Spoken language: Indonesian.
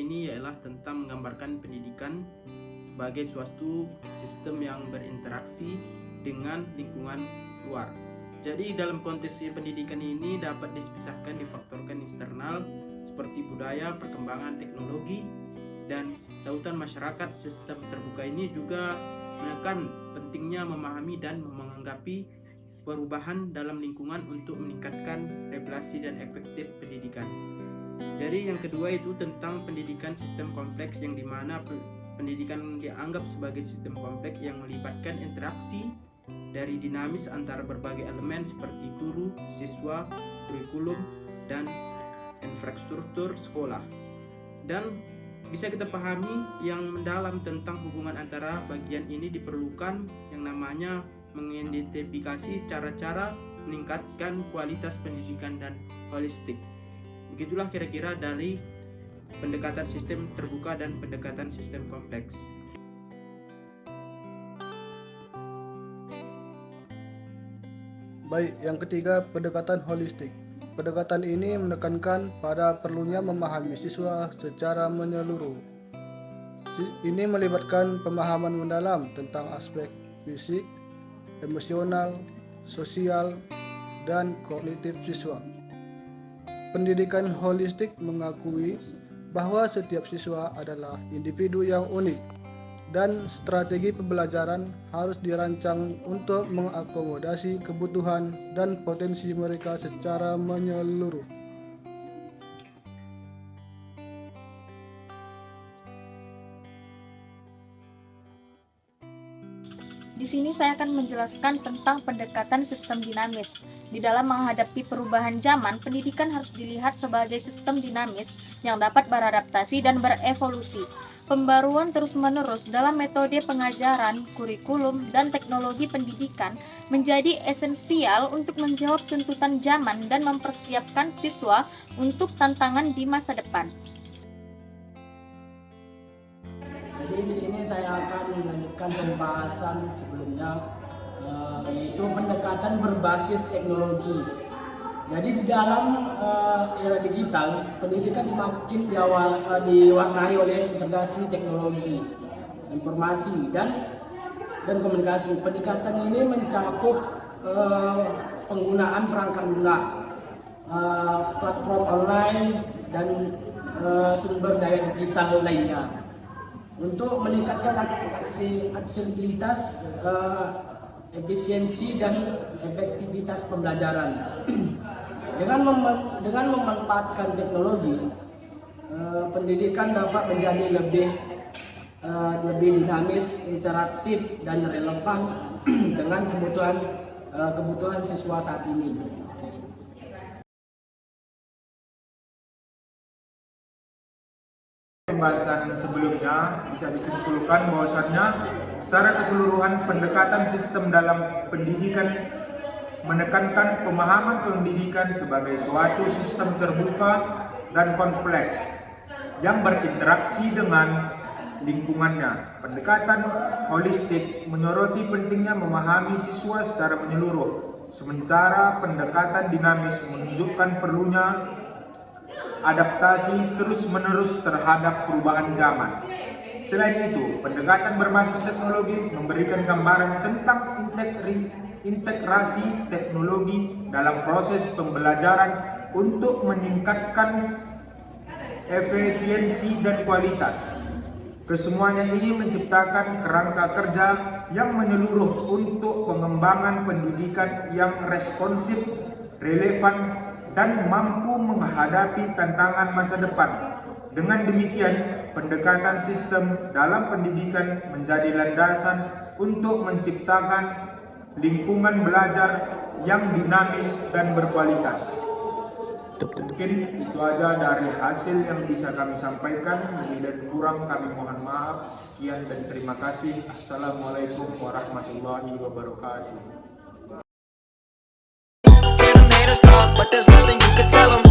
ini ialah tentang menggambarkan pendidikan sebagai suatu sistem yang berinteraksi dengan lingkungan luar. Jadi dalam konteks pendidikan ini dapat dipisahkan, difaktorkan eksternal seperti budaya, perkembangan teknologi, dan tautan masyarakat. Sistem terbuka ini juga menekan pentingnya memahami dan menganggapi perubahan dalam lingkungan untuk meningkatkan regulasi dan efektif pendidikan. Jadi yang kedua itu tentang pendidikan sistem kompleks, yang dimana pendidikan dianggap sebagai sistem kompleks yang melibatkan interaksi dari dinamis antara berbagai elemen seperti guru, siswa, kurikulum, dan infrastruktur sekolah. Dan bisa kita pahami yang mendalam tentang hubungan antara bagian ini diperlukan yang namanya mengidentifikasi cara-cara meningkatkan kualitas pendidikan dan holistik. Begitulah kira-kira dari pendekatan sistem terbuka dan pendekatan sistem kompleks. Baik, yang ketiga, pendekatan holistik. Pendekatan ini menekankan pada perlunya memahami siswa secara menyeluruh. Ini melibatkan pemahaman mendalam tentang aspek fisik, emosional, sosial, dan kognitif siswa. Pendidikan holistik mengakui bahwa setiap siswa adalah individu yang unik, dan strategi pembelajaran harus dirancang untuk mengakomodasi kebutuhan dan potensi mereka secara menyeluruh. Di sini saya akan menjelaskan tentang pendekatan sistem dinamis. Di dalam menghadapi perubahan zaman, pendidikan harus dilihat sebagai sistem dinamis yang dapat beradaptasi dan berevolusi. Pembaruan terus-menerus dalam metode pengajaran, kurikulum, dan teknologi pendidikan menjadi esensial untuk menjawab tuntutan zaman dan mempersiapkan siswa untuk tantangan di masa depan. Jadi di sini saya akan melanjutkan pembahasan sebelumnya, yaitu pendekatan berbasis teknologi. Jadi di dalam era digital, pendidikan semakin diwarnai oleh integrasi teknologi, informasi, dan komunikasi. Pendekatan ini mencakup penggunaan perangkat lunak, platform online, dan sumber daya digital lainnya untuk meningkatkan aksesibilitas, efisiensi, dan efektivitas pembelajaran. Dengan memanfaatkan teknologi, pendidikan dapat menjadi lebih dinamis, interaktif, dan relevan dengan kebutuhan siswa saat ini. Pembahasan sebelumnya bisa disimpulkan bahwasannya secara keseluruhan pendekatan sistem dalam pendidikan menekankan pemahaman pendidikan sebagai suatu sistem terbuka dan kompleks yang berinteraksi dengan lingkungannya. Pendekatan holistik menyoroti pentingnya memahami siswa secara menyeluruh, sementara pendekatan dinamis menunjukkan perlunya adaptasi terus-menerus terhadap perubahan zaman. Selain itu, pendekatan berbasis teknologi memberikan gambaran tentang integrasi teknologi dalam proses pembelajaran untuk meningkatkan efisiensi dan kualitas. Kesemuanya ini menciptakan kerangka kerja yang menyeluruh untuk pengembangan pendidikan yang responsif, relevan, dan mampu menghadapi tantangan masa depan. Dengan demikian, pendekatan sistem dalam pendidikan menjadi landasan untuk menciptakan lingkungan belajar yang dinamis dan berkualitas. Mungkin itu aja dari hasil yang bisa kami sampaikan. Lebih dan kurang kami mohon maaf. Sekian dan terima kasih. Assalamualaikum warahmatullahi wabarakatuh. But there's nothing you can tell them.